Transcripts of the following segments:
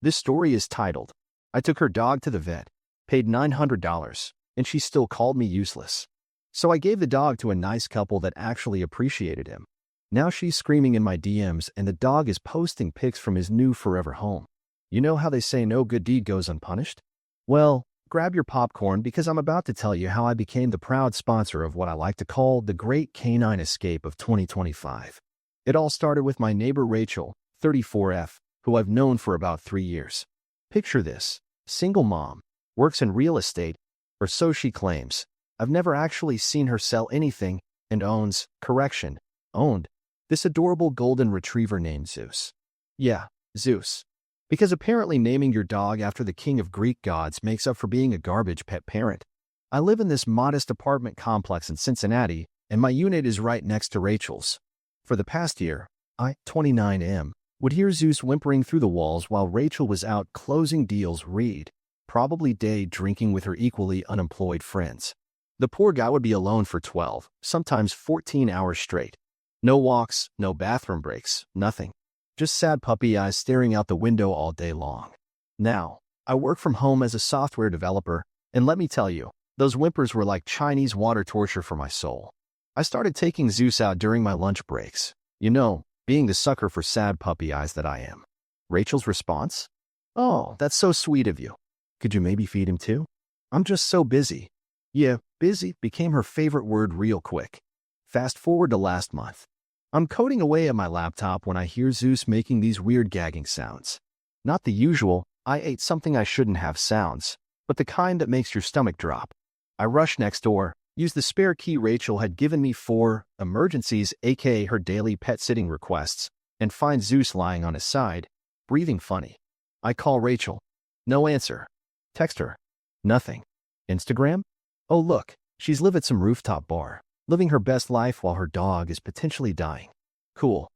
This story is titled, I Took Her Dog to the Vet, Paid $900, and She Still Called Me Useless. So I gave the dog to a nice couple that actually appreciated him. Now she's screaming in my DMs and the dog is posting pics from his new forever home. You know how they say no good deed goes unpunished? Well, grab your popcorn because I'm about to tell you how I became the proud sponsor of what I like to call the Great Canine Escape of 2025. It all started with my neighbor Rachel, 34F, who I've known for about 3 years. Picture this, single mom, works in real estate, or so she claims. I've never actually seen her sell anything, and owned, this adorable golden retriever named Zeus. Yeah, Zeus. Because apparently naming your dog after the king of Greek gods makes up for being a garbage pet parent. I live in this modest apartment complex in Cincinnati, and my unit is right next to Rachel's. For the past year, I, 29M, would hear Zeus whimpering through the walls while Rachel was out closing deals probably day drinking with her equally unemployed friends. The poor guy would be alone for 12, sometimes 14 hours straight. No walks, no bathroom breaks, nothing. Just sad puppy eyes staring out the window all day long. Now, I work from home as a software developer, and let me tell you, those whimpers were like Chinese water torture for my soul. I started taking Zeus out during my lunch breaks. You know, being the sucker for sad puppy eyes that I am. Rachel's response? Oh, that's so sweet of you. Could you maybe feed him too? I'm just so busy. Yeah, busy became her favorite word real quick. Fast forward to last month. I'm coding away at my laptop when I hear Zeus making these weird gagging sounds. Not the usual, I ate something I shouldn't have sounds, but the kind that makes your stomach drop. I rush next door, use the spare key Rachel had given me for emergencies, aka her daily pet sitting requests, and find Zeus lying on his side, breathing funny. I call Rachel. No answer. Text her. Nothing. Instagram? Oh look, she's live at some rooftop bar, living her best life while her dog is potentially dying. Cool.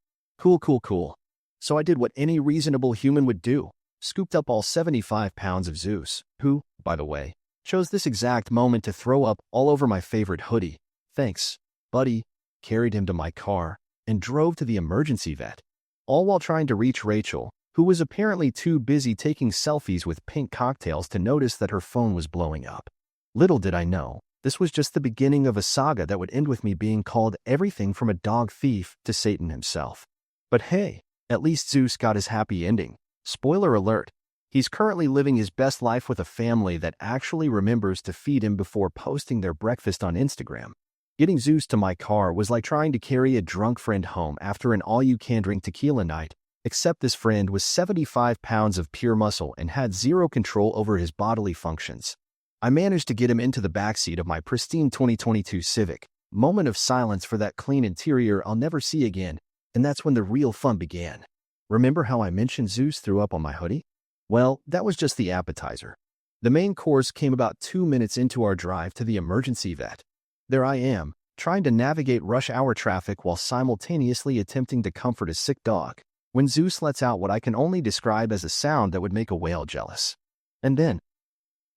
So I did what any reasonable human would do, scooped up all 75 pounds of Zeus, who, by the way, chose this exact moment to throw up all over my favorite hoodie. Thanks, buddy. Carried him to my car and drove to the emergency vet, all while trying to reach Rachel, who was apparently too busy taking selfies with pink cocktails to notice that her phone was blowing up. Little did I know, this was just the beginning of a saga that would end with me being called everything from a dog thief to Satan himself. But hey, at least Zeus got his happy ending. Spoiler alert, he's currently living his best life with a family that actually remembers to feed him before posting their breakfast on Instagram. Getting Zeus to my car was like trying to carry a drunk friend home after an all-you-can-drink tequila night, except this friend was 75 pounds of pure muscle and had zero control over his bodily functions. I managed to get him into the backseat of my pristine 2022 Civic. Moment of silence for that clean interior I'll never see again, and that's when the real fun began. Remember how I mentioned Zeus threw up on my hoodie? Well, that was just the appetizer. The main course came about 2 minutes into our drive to the emergency vet. There I am, trying to navigate rush hour traffic while simultaneously attempting to comfort a sick dog, when Zeus lets out what I can only describe as a sound that would make a whale jealous. And then,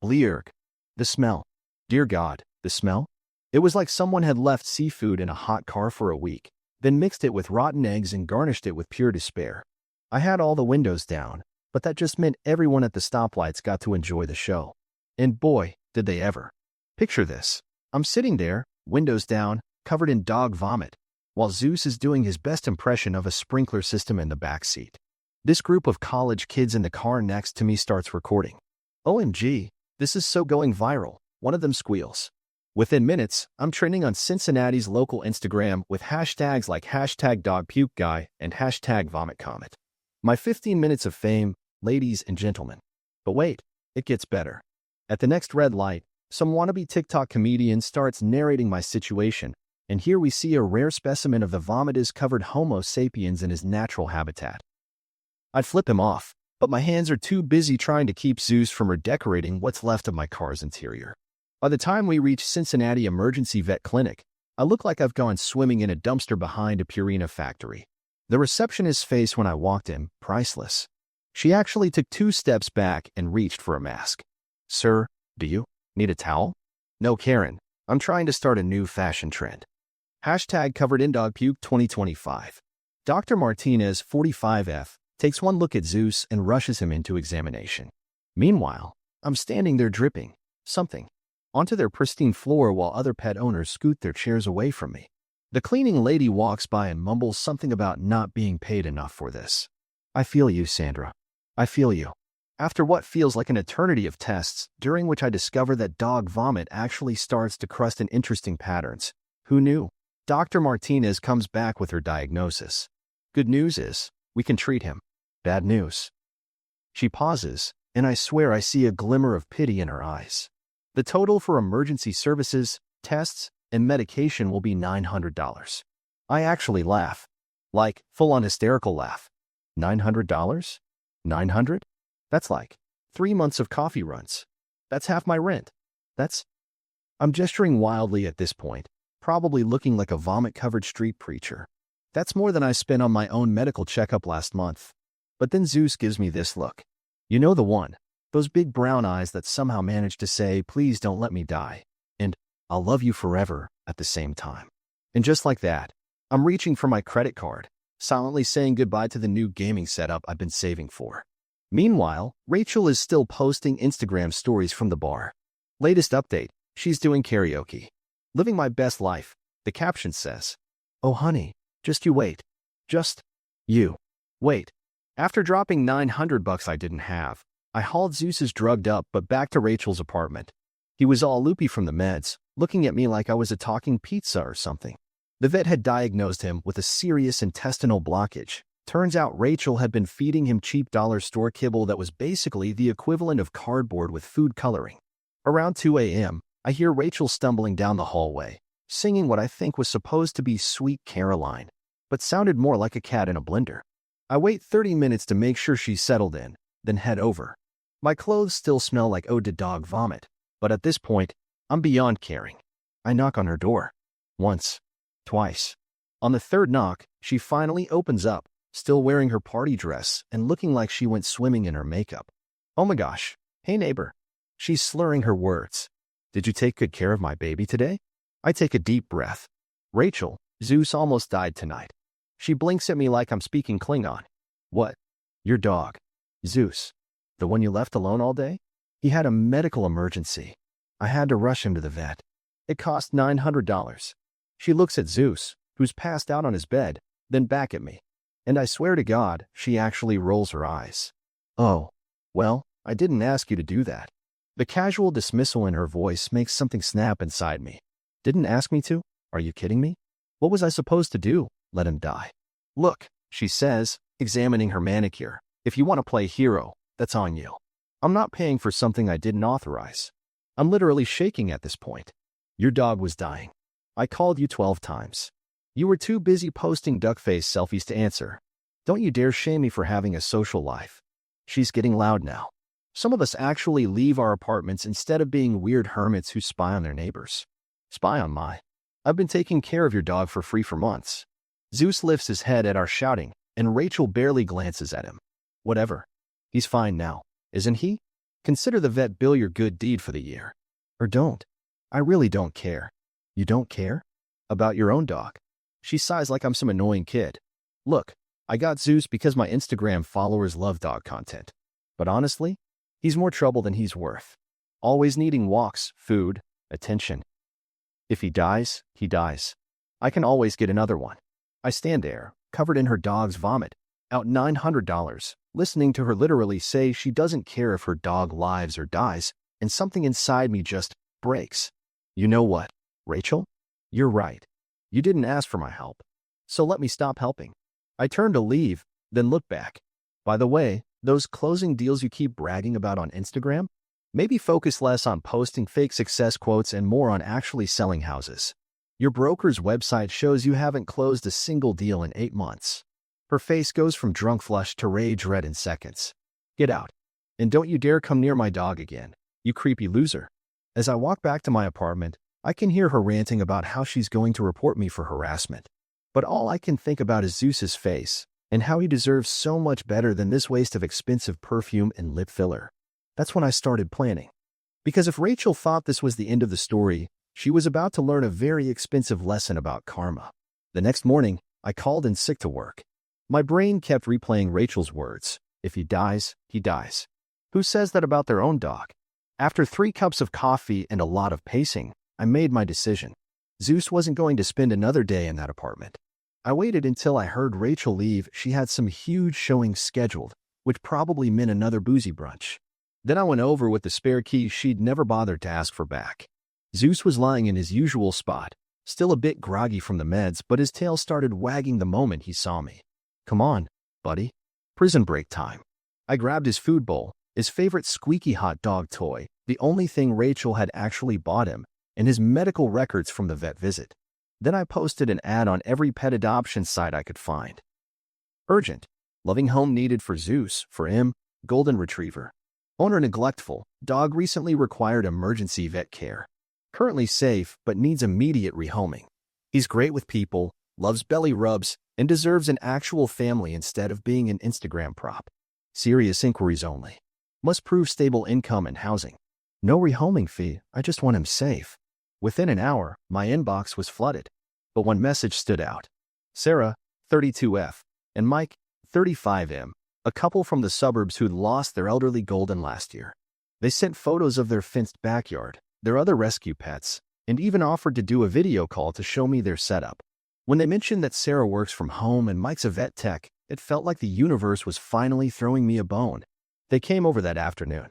blearg. The smell. Dear God, the smell? It was like someone had left seafood in a hot car for a week, then mixed it with rotten eggs and garnished it with pure despair. I had all the windows down, but that just meant everyone at the stoplights got to enjoy the show. And boy, did they ever. Picture this. I'm sitting there, windows down, covered in dog vomit, while Zeus is doing his best impression of a sprinkler system in the backseat. This group of college kids in the car next to me starts recording. OMG. This is so going viral, one of them squeals. Within minutes, I'm trending on Cincinnati's local Instagram with hashtags like #DogPukeGuy and #VomitComet. My 15 minutes of fame, ladies and gentlemen. But wait, it gets better. At the next red light, some wannabe TikTok comedian starts narrating my situation, and here we see a rare specimen of the vomitus-covered Homo sapiens in his natural habitat. I'd flip him off, but my hands are too busy trying to keep Zeus from redecorating what's left of my car's interior. By the time we reach Cincinnati Emergency Vet Clinic, I look like I've gone swimming in a dumpster behind a Purina factory. The receptionist's face when I walked in, priceless. She actually took 2 steps back and reached for a mask. Sir, do you need a towel? No, Karen, I'm trying to start a new fashion trend. #CoveredInDogPuke 2025. Dr. Martinez, 45F, takes one look at Zeus and rushes him into examination. Meanwhile, I'm standing there dripping something onto their pristine floor while other pet owners scoot their chairs away from me. The cleaning lady walks by and mumbles something about not being paid enough for this. I feel you, Sandra. I feel you. After what feels like an eternity of tests, during which I discover that dog vomit actually starts to crust in interesting patterns. Who knew? Dr. Martinez comes back with her diagnosis. Good news is, we can treat him. Bad news. She pauses, and I swear I see a glimmer of pity in her eyes. The total for emergency services, tests, and medication will be $900. I actually laugh. Like, full-on hysterical laugh. $900? 900? That's like 3 months of coffee runs. That's half my rent. I'm gesturing wildly at this point, probably looking like a vomit-covered street preacher. That's more than I spent on my own medical checkup last month. But then Zeus gives me this look. You know the one. Those big brown eyes that somehow manage to say, please don't let me die. And, I'll love you forever at the same time. And just like that, I'm reaching for my credit card, silently saying goodbye to the new gaming setup I've been saving for. Meanwhile, Rachel is still posting Instagram stories from the bar. Latest update, she's doing karaoke. Living my best life, the caption says. Oh honey, just you wait. Just you wait. After dropping $900 I didn't have, I hauled Zeus's drugged up but back to Rachel's apartment. He was all loopy from the meds, looking at me like I was a talking pizza or something. The vet had diagnosed him with a serious intestinal blockage. Turns out Rachel had been feeding him cheap dollar store kibble that was basically the equivalent of cardboard with food coloring. Around 2 a.m., I hear Rachel stumbling down the hallway, singing what I think was supposed to be Sweet Caroline, but sounded more like a cat in a blender. I wait 30 minutes to make sure she's settled in, then head over. My clothes still smell like ode to dog vomit, but at this point, I'm beyond caring. I knock on her door. Once. Twice. On the third knock, she finally opens up, still wearing her party dress and looking like she went swimming in her makeup. Oh my gosh. Hey neighbor. She's slurring her words. Did you take good care of my baby today? I take a deep breath. Rachel, Zeus almost died tonight. She blinks at me like I'm speaking Klingon. What? Your dog. Zeus. The one you left alone all day? He had a medical emergency. I had to rush him to the vet. It cost $900. She looks at Zeus, who's passed out on his bed, then back at me. And I swear to God, she actually rolls her eyes. Oh, well, I didn't ask you to do that. The casual dismissal in her voice makes something snap inside me. Didn't ask me to? Are you kidding me? What was I supposed to do? Let him die. Look, she says, examining her manicure. If you want to play hero, that's on you. I'm not paying for something I didn't authorize. I'm literally shaking at this point. Your dog was dying. I called you 12 times. You were too busy posting duckface selfies to answer. Don't you dare shame me for having a social life. She's getting loud now. Some of us actually leave our apartments instead of being weird hermits who spy on their neighbors. Spy on my. I've been taking care of your dog for free for months. Zeus lifts his head at our shouting, and Rachel barely glances at him. Whatever. He's fine now, isn't he? Consider the vet bill your good deed for the year. Or don't. I really don't care. You don't care? About your own dog. She sighs like I'm some annoying kid. Look, I got Zeus because my Instagram followers love dog content. But honestly, he's more trouble than he's worth. Always needing walks, food, attention. If he dies, he dies. I can always get another one. I stand there, covered in her dog's vomit, out $900, listening to her literally say she doesn't care if her dog lives or dies, and something inside me just breaks. You know what, Rachel? You're right. You didn't ask for my help. So let me stop helping. I turn to leave, then look back. By the way, those closing deals you keep bragging about on Instagram? Maybe focus less on posting fake success quotes and more on actually selling houses. Your broker's website shows you haven't closed a single deal in 8 months. Her face goes from drunk flush to rage red in seconds. Get out. And don't you dare come near my dog again, you creepy loser. As I walk back to my apartment, I can hear her ranting about how she's going to report me for harassment. But all I can think about is Zeus's face, and how he deserves so much better than this waste of expensive perfume and lip filler. That's when I started planning. Because if Rachel thought this was the end of the story, she was about to learn a very expensive lesson about karma. The next morning, I called in sick to work. My brain kept replaying Rachel's words. If he dies, he dies. Who says that about their own dog? After 3 cups of coffee and a lot of pacing, I made my decision. Zeus wasn't going to spend another day in that apartment. I waited until I heard Rachel leave. She had some huge showings scheduled, which probably meant another boozy brunch. Then I went over with the spare key she'd never bothered to ask for back. Zeus was lying in his usual spot, still a bit groggy from the meds, but his tail started wagging the moment he saw me. Come on, buddy. Prison break time. I grabbed his food bowl, his favorite squeaky hot dog toy, the only thing Rachel had actually bought him, and his medical records from the vet visit. Then I posted an ad on every pet adoption site I could find. Urgent. Loving home needed for Zeus, for him, golden retriever. Owner neglectful, dog recently required emergency vet care. Currently safe, but needs immediate rehoming. He's great with people, loves belly rubs, and deserves an actual family instead of being an Instagram prop. Serious inquiries only. Must prove stable income and housing. No rehoming fee, I just want him safe. Within an hour, my inbox was flooded. But one message stood out. Sarah, 32F, and Mike, 35M, a couple from the suburbs who'd lost their elderly golden last year. They sent photos of their fenced backyard, their other rescue pets, and even offered to do a video call to show me their setup. When they mentioned that Sarah works from home and Mike's a vet tech, it felt like the universe was finally throwing me a bone. They came over that afternoon.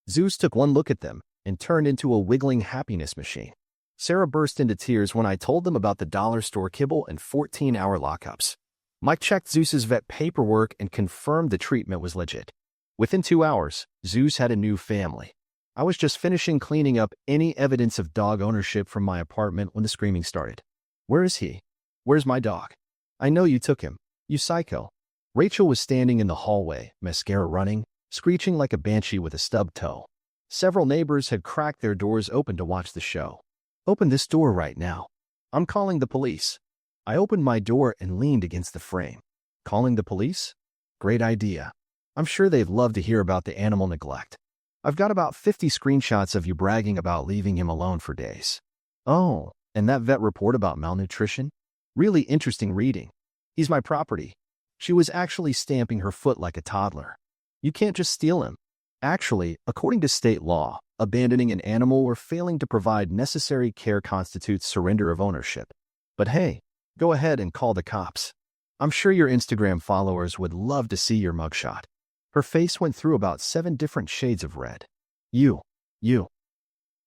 Zeus took one look at them and turned into a wiggling happiness machine. Sarah burst into tears when I told them about the dollar store kibble and 14-hour lockups. Mike checked Zeus's vet paperwork and confirmed the treatment was legit. Within 2 hours, Zeus had a new family. I was just finishing cleaning up any evidence of dog ownership from my apartment when the screaming started. Where is he? Where's my dog? I know you took him. You psycho. Rachel was standing in the hallway, mascara running, screeching like a banshee with a stubbed toe. Several neighbors had cracked their doors open to watch the show. Open this door right now. I'm calling the police. I opened my door and leaned against the frame. Calling the police? Great idea. I'm sure they'd love to hear about the animal neglect. I've got about 50 screenshots of you bragging about leaving him alone for days. Oh, and that vet report about malnutrition? Really interesting reading. He's my property. She was actually stamping her foot like a toddler. You can't just steal him. Actually, according to state law, abandoning an animal or failing to provide necessary care constitutes surrender of ownership. But hey, go ahead and call the cops. I'm sure your Instagram followers would love to see your mugshot. Her face went through about 7 different shades of red. You.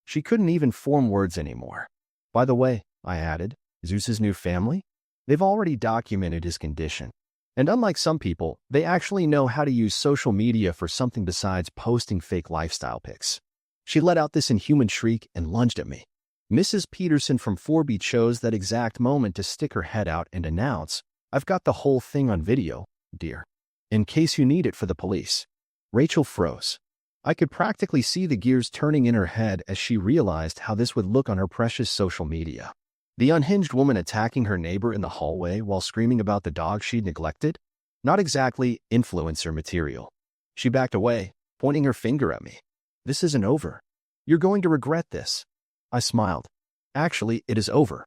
She couldn't even form words anymore. By the way, I added, Zeus's new family? They've already documented his condition. And unlike some people, they actually know how to use social media for something besides posting fake lifestyle pics. She let out this inhuman shriek and lunged at me. Mrs. Peterson from 4B chose that exact moment to stick her head out and announce, I've got the whole thing on video, dear. In case you need it for the police. Rachel froze. I could practically see the gears turning in her head as she realized how this would look on her precious social media. The unhinged woman attacking her neighbor in the hallway while screaming about the dog she'd neglected? Not exactly influencer material. She backed away, pointing her finger at me. This isn't over. You're going to regret this. I smiled. Actually, it is over.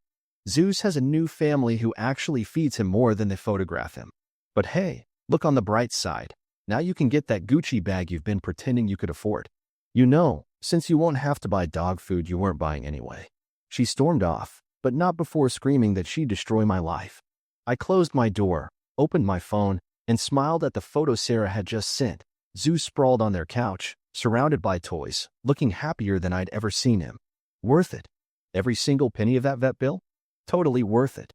Zeus has a new family who actually feeds him more than they photograph him. But hey, look on the bright side. Now you can get that Gucci bag you've been pretending you could afford. You know, since you won't have to buy dog food you weren't buying anyway. She stormed off, but not before screaming that she'd destroy my life. I closed my door, opened my phone, and smiled at the photo Sarah had just sent. Zeus sprawled on their couch, surrounded by toys, looking happier than I'd ever seen him. Worth it. Every single penny of that vet bill? Totally worth it.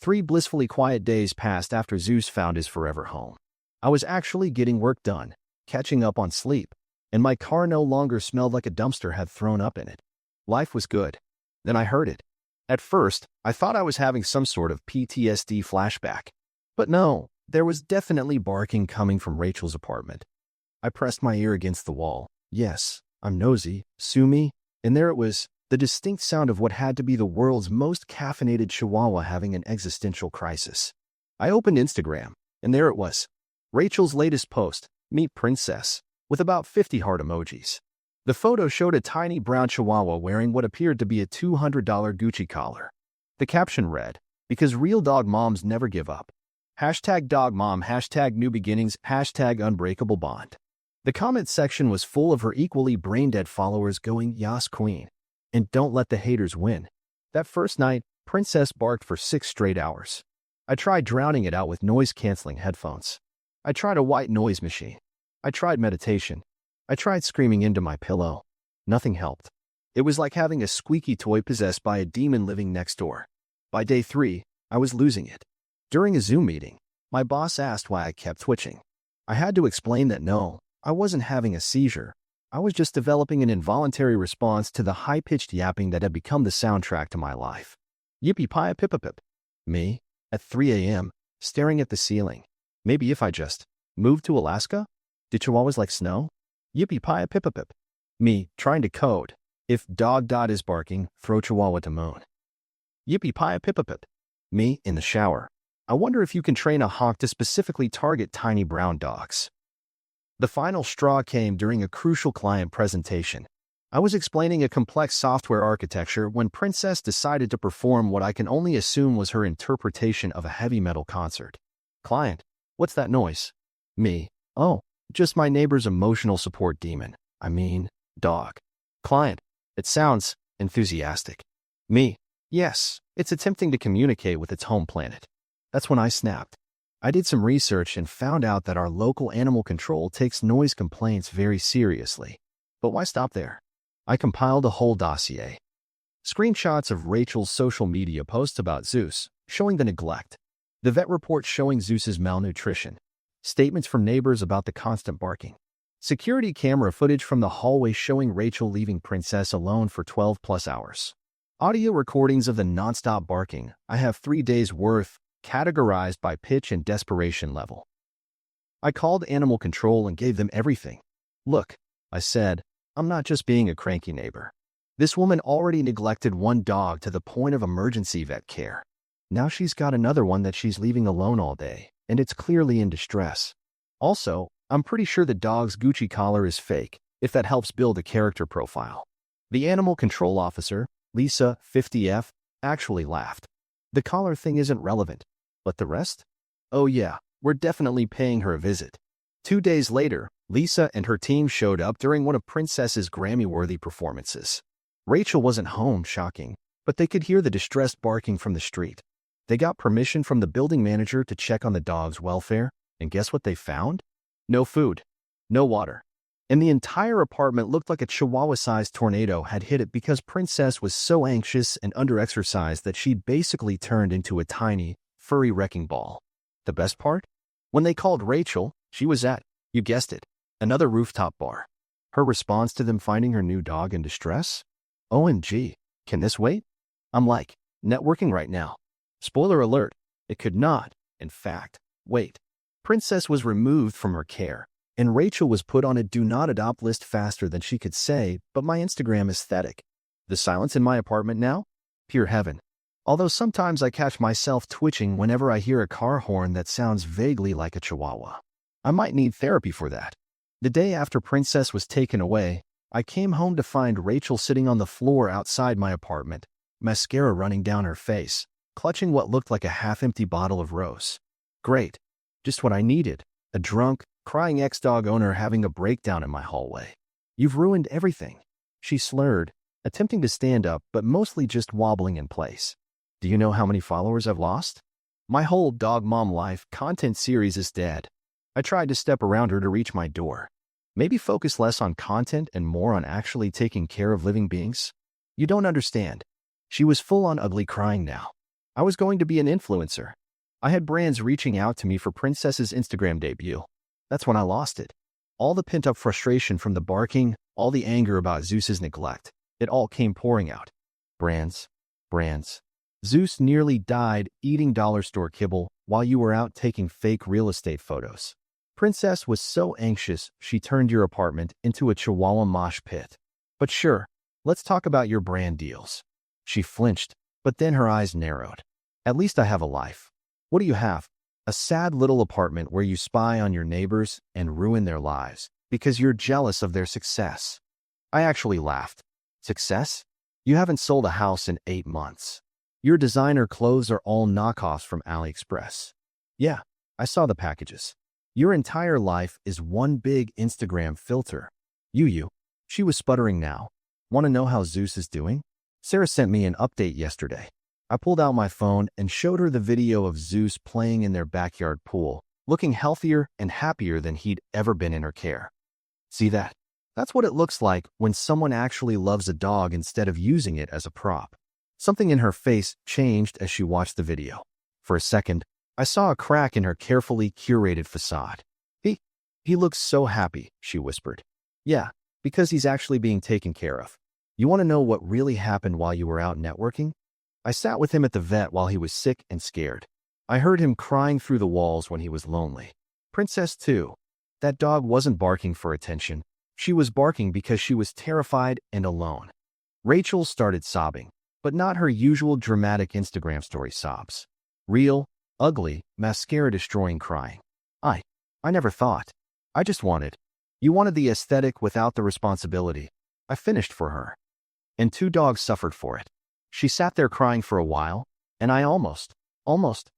3 blissfully quiet days passed after Zeus found his forever home. I was actually getting work done, catching up on sleep, and my car no longer smelled like a dumpster had thrown up in it. Life was good. Then I heard it. At first, I thought I was having some sort of PTSD flashback. But no, there was definitely barking coming from Rachel's apartment. I pressed my ear against the wall. Yes, I'm nosy, sue me, and there it was, the distinct sound of what had to be the world's most caffeinated chihuahua having an existential crisis. I opened Instagram, and there it was. Rachel's latest post, Meet Princess, with about 50 heart emojis. The photo showed a tiny brown chihuahua wearing what appeared to be a $200 Gucci collar. The caption read, because real dog moms never give up. Hashtag dog mom, hashtag new beginnings, hashtag unbreakable bond. The comment section was full of her equally brain-dead followers going, "Yas queen." And don't let the haters win. That first night, Princess barked for 6 straight hours. I tried drowning it out with noise-canceling headphones. I tried a white noise machine. I tried meditation. I tried screaming into my pillow. Nothing helped. It was like having a squeaky toy possessed by a demon living next door. By day 3, I was losing it. During a Zoom meeting, my boss asked why I kept twitching. I had to explain that no, I wasn't having a seizure. I was just developing an involuntary response to the high-pitched yapping that had become the soundtrack to my life. Yippee-pie-pip-a-pip. Me, at 3 a.m., staring at the ceiling. Maybe if I just moved to Alaska? Do chihuahuas like snow? Yippee-pie-pip-a-pip. Me, trying to code. If dog is barking, throw chihuahua to moon. Yippee-pie-pip-a-pip. Me, in the shower. I wonder if you can train a hawk to specifically target tiny brown dogs. The final straw came during a crucial client presentation. I was explaining a complex software architecture when Princess decided to perform what I can only assume was her interpretation of a heavy metal concert. Client, what's that noise? Me, oh, just my neighbor's emotional support demon. I mean, dog. Client, it sounds enthusiastic. Me, yes, it's attempting to communicate with its home planet. That's when I snapped. I did some research and found out that our local animal control takes noise complaints very seriously. But why stop there? I compiled a whole dossier. Screenshots of Rachel's social media posts about Zeus, showing the neglect. The vet report showing Zeus's malnutrition. Statements from neighbors about the constant barking. Security camera footage from the hallway showing Rachel leaving Princess alone for 12+ hours. Audio recordings of the nonstop barking. I have 3 days' worth, categorized by pitch and desperation level. I called animal control and gave them everything. Look, I said, I'm not just being a cranky neighbor. This woman already neglected one dog to the point of emergency vet care. Now she's got another one that she's leaving alone all day, and it's clearly in distress. Also, I'm pretty sure the dog's Gucci collar is fake, if that helps build a character profile. The animal control officer, Lisa, 50F, actually laughed. The collar thing isn't relevant. But the rest? Oh yeah, we're definitely paying her a visit. 2 days later, Lisa and her team showed up during one of Princess's Grammy-worthy performances. Rachel wasn't home, shocking, but they could hear the distressed barking from the street. They got permission from the building manager to check on the dog's welfare, and guess what they found? No food, no water. And the entire apartment looked like a chihuahua-sized tornado had hit it because Princess was so anxious and under-exercised that she'd basically turned into a tiny, furry wrecking ball. The best part? When they called Rachel, she was at, you guessed it, another rooftop bar. Her response to them finding her new dog in distress? OMG, can this wait? I'm like, networking right now. Spoiler alert, it could not, in fact, wait. Princess was removed from her care, and Rachel was put on a do not adopt list faster than she could say, but my Instagram aesthetic. The silence in my apartment now? Pure heaven. Although sometimes I catch myself twitching whenever I hear a car horn that sounds vaguely like a chihuahua. I might need therapy for that. The day after Princess was taken away, I came home to find Rachel sitting on the floor outside my apartment, mascara running down her face, clutching what looked like a half-empty bottle of rose. Great. Just what I needed. A drunk, crying ex-dog owner having a breakdown in my hallway. You've ruined everything. She slurred, attempting to stand up but mostly just wobbling in place. Do you know how many followers I've lost? My whole Dog Mom Life content series is dead. I tried to step around her to reach my door. Maybe focus less on content and more on actually taking care of living beings? You don't understand. She was full-on ugly crying now. I was going to be an influencer. I had brands reaching out to me for Princess's Instagram debut. That's when I lost it. All the pent-up frustration from the barking, all the anger about Zeus's neglect, it all came pouring out. Brands. Zeus nearly died eating dollar store kibble while you were out taking fake real estate photos. Princess was so anxious she turned your apartment into a chihuahua mosh pit. But sure, let's talk about your brand deals. She flinched, but then her eyes narrowed. At least I have a life. What do you have? A sad little apartment where you spy on your neighbors and ruin their lives because you're jealous of their success. I actually laughed. Success? You haven't sold a house in 8 months. Your designer clothes are all knockoffs from AliExpress. Yeah, I saw the packages. Your entire life is one big Instagram filter. You. She was sputtering now. Want to know how Zeus is doing? Sarah sent me an update yesterday. I pulled out my phone and showed her the video of Zeus playing in their backyard pool, looking healthier and happier than he'd ever been in her care. See that? That's what it looks like when someone actually loves a dog instead of using it as a prop. Something in her face changed as she watched the video. For a second, I saw a crack in her carefully curated facade. He looks so happy, she whispered. Yeah, because he's actually being taken care of. You want to know what really happened while you were out networking? I sat with him at the vet while he was sick and scared. I heard him crying through the walls when he was lonely. Princess too. That dog wasn't barking for attention. She was barking because she was terrified and alone. Rachel started sobbing, but not her usual dramatic Instagram story sobs. Real, ugly, mascara-destroying crying. I never thought. I just wanted. You wanted the aesthetic without the responsibility. I finished for her. And 2 dogs suffered for it. She sat there crying for a while, and I almost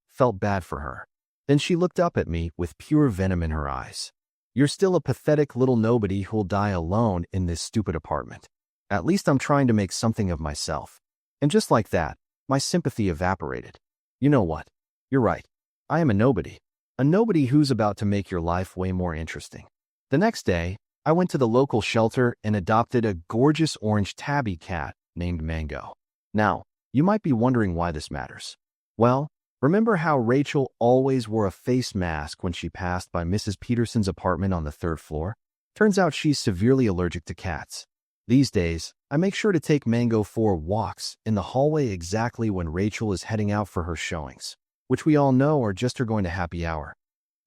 felt bad for her. Then she looked up at me with pure venom in her eyes. You're still a pathetic little nobody who'll die alone in this stupid apartment. At least I'm trying to make something of myself. And just like that, my sympathy evaporated. You know what? You're right. I am a nobody. A nobody who's about to make your life way more interesting. The next day, I went to the local shelter and adopted a gorgeous orange tabby cat named Mango. Now, you might be wondering why this matters. Well, remember how Rachel always wore a face mask when she passed by Mrs. Peterson's apartment on the 3rd floor? Turns out she's severely allergic to cats. These days, I make sure to take Mango for walks in the hallway exactly when Rachel is heading out for her showings, which we all know are just her going to happy hour.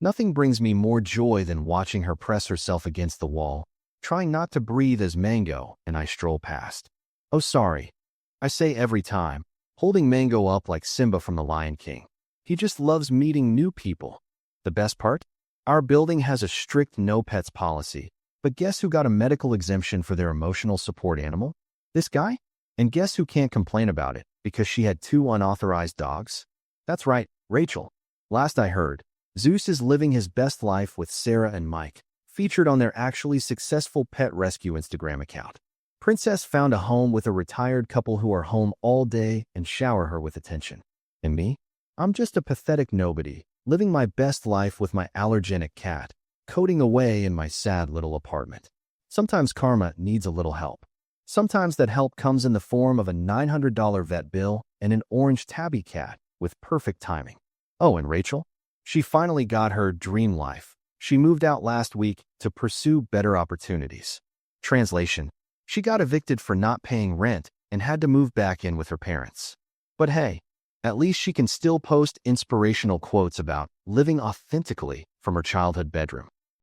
Nothing brings me more joy than watching her press herself against the wall, trying not to breathe as Mango and I stroll past. Oh, sorry. I say every time, holding Mango up like Simba from The Lion King. He just loves meeting new people. The best part? Our building has a strict no pets policy, but guess who got a medical exemption for their emotional support animal? This guy? And guess who can't complain about it because she had 2 unauthorized dogs? That's right, Rachel. Last I heard, Zeus is living his best life with Sarah and Mike, featured on their actually successful pet rescue Instagram account. Princess found a home with a retired couple who are home all day and shower her with attention. And me? I'm just a pathetic nobody, living my best life with my allergenic cat, coding away in my sad little apartment. Sometimes karma needs a little help. Sometimes that help comes in the form of a $900 vet bill and an orange tabby cat with perfect timing. Oh, and Rachel? She finally got her dream life. She moved out last week to pursue better opportunities. Translation: she got evicted for not paying rent and had to move back in with her parents. But hey, at least she can still post inspirational quotes about living authentically from her childhood bedroom.